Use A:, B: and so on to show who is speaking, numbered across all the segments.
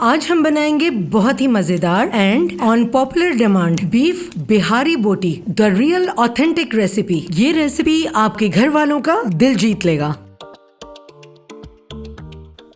A: आज हम बनाएंगे बहुत ही मजेदार and on popular demand beef Bihari बोटी, द रियल ऑथेंटिक रेसिपी। ये रेसिपी आपके घर वालों का दिल जीत लेगा।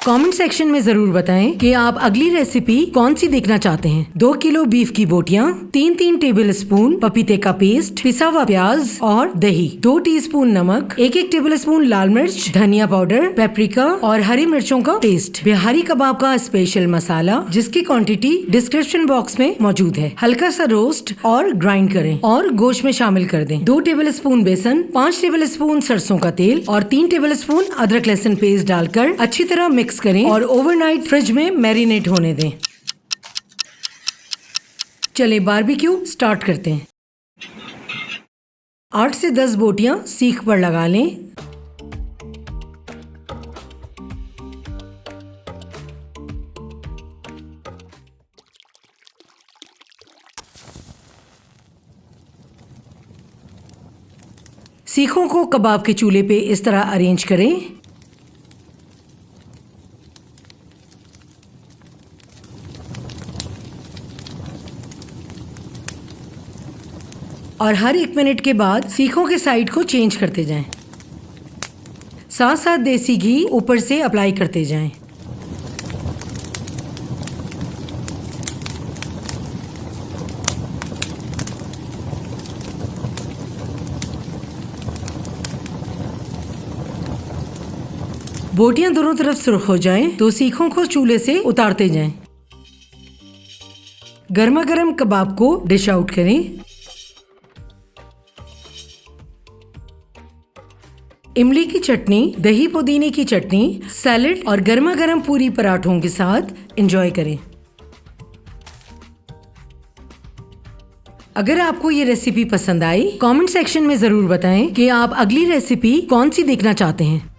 A: कमेंट सेक्शन में जरूर बताएं कि आप अगली रेसिपी कौन सी देखना चाहते हैं। 2 किलो बीफ की बोटियां, 3 टेबल स्पून पपीते का पेस्ट, पिसा हुआ प्याज और दही, 2 टीस्पून नमक, 1 टेबल स्पून लाल मिर्च, धनिया पाउडर, पेपरिका और हरी मिर्चों का पेस्ट, बिहारी कबाब का स्पेशल मसाला जिसकी क्वांटिटी डिस्क्रिप्शन बॉक्स में मौजूद है। हल्का सा रोस्ट और ग्राइंड करें और गोश्त में शामिल कर दें। 2 टेबल स्पून बेसन, 5 टेबल स्पून सरसों का तेल और 3 टेबल स्पून अदरक लहसुन पेस्ट डालकर अच्छी तरह मिक्स करें और ओवरनाइट फ्रिज में मैरिनेट होने दें। चलिए बारबेक्यू स्टार्ट करते हैं। 8 से 10 बोटियां सीख पर लगा लें। सीखों को कबाब के चूल्हे पे इस तरह अरेंज करें। और हर 1 मिनट के बाद सीखों के साइड को चेंज करते जाएं। साथ साथ देसी घी ऊपर से अप्लाई करते जाएं। बोटियां दोनों तरफ सुर्ख हो जाएं तो सीखों को चूल्हे से उतारते जाएं। गर्मा गर्म कबाब को डिश आउट करें। इमली की चटनी, दही पुदीने की चटनी, सैलेड और गर्मा गर्म पूरी पराठों के साथ एंजॉय करें। अगर आपको ये रेसिपी पसंद आई, कमेंट सेक्शन में जरूर बताएं कि आप अगली रेसिपी कौन सी देखना चाहते हैं।